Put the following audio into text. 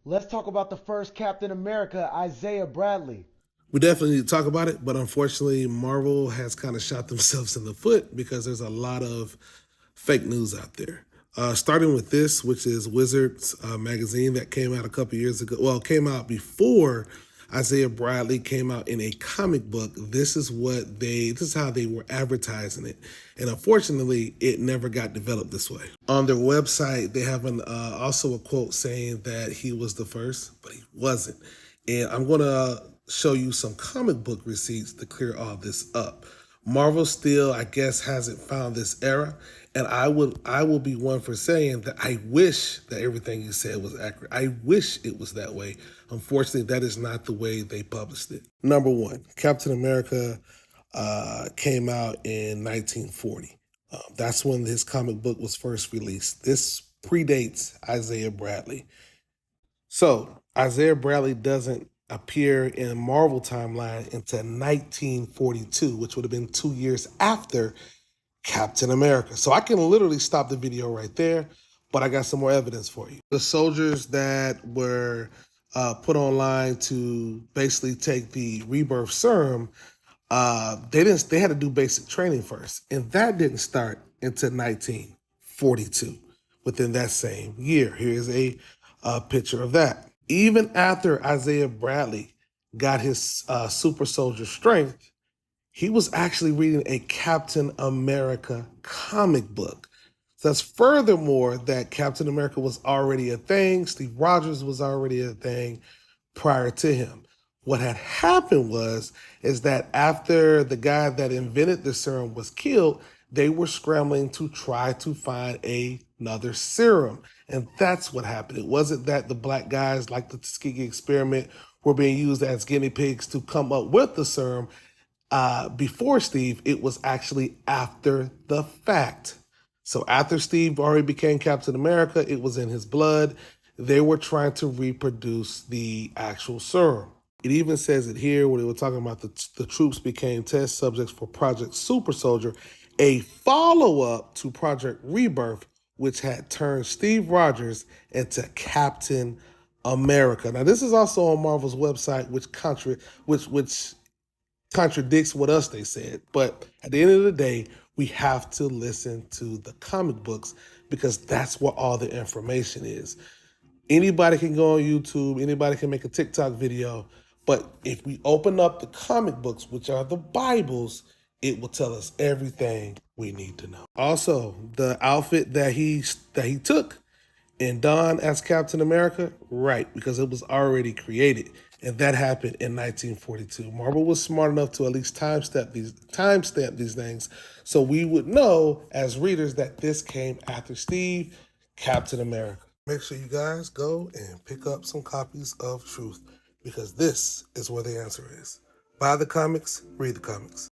Let's talk about the first Captain America, Isaiah Bradley. We definitely need to talk about it, but unfortunately, Marvel has kind of shot themselves in the foot because there's a lot of fake news out there. Starting with this, which is Wizards magazine that came out a couple years ago. Well, came out before Isaiah Bradley came out in a comic book. This is how they were advertising it, and unfortunately, it never got developed this way. On their website, they have also a quote saying that he was the first, but he wasn't. And I'm gonna show you some comic book receipts to clear all this up. Marvel still, I guess, hasn't found this era, and I will be one for saying that I wish that everything you said was accurate. I wish it was that way. Unfortunately, that is not the way they published it. Number one, Captain America came out in 1940. That's when his comic book was first released. This predates Isaiah Bradley. So Isaiah Bradley doesn't appear in Marvel timeline until 1942, which would have been 2 years after Captain America. So I can literally stop the video right there, but I got some more evidence for you. The soldiers that were put online to basically take the rebirth serum, they had to do basic training first, and that didn't start until 1942. Within that same year, here's a picture of that. Even after Isaiah Bradley got his super soldier strength, he was actually reading a Captain America comic book. So that's furthermore that Captain America was already a thing. Steve Rogers was already a thing prior to him. What had happened is that after the guy that invented the serum was killed, they were scrambling to try to find another serum. And that's what happened. It wasn't that the black guys, like the Tuskegee experiment, were being used as guinea pigs to come up with the serum before Steve. It was actually after the fact. So after Steve already became Captain America, it was in his blood. They were trying to reproduce the actual serum. It even says it here where they were talking about the troops became test subjects for Project Super Soldier, a follow-up to Project Rebirth, which had turned Steve Rogers into Captain America. Now, this is also on Marvel's website, which contradicts what else they said. But at the end of the day, we have to listen to the comic books because that's where all the information is. Anybody can go on YouTube, anybody can make a TikTok video, but if we open up the comic books, which are the Bibles, it will tell us everything we need to know. Also, the outfit that he took and Don as Captain America, right, because it was already created. And that happened in 1942. Marvel was smart enough to at least timestamp these things so we would know as readers that this came after Steve, Captain America. Make sure you guys go and pick up some copies of Truth because this is where the answer is. Buy the comics, read the comics.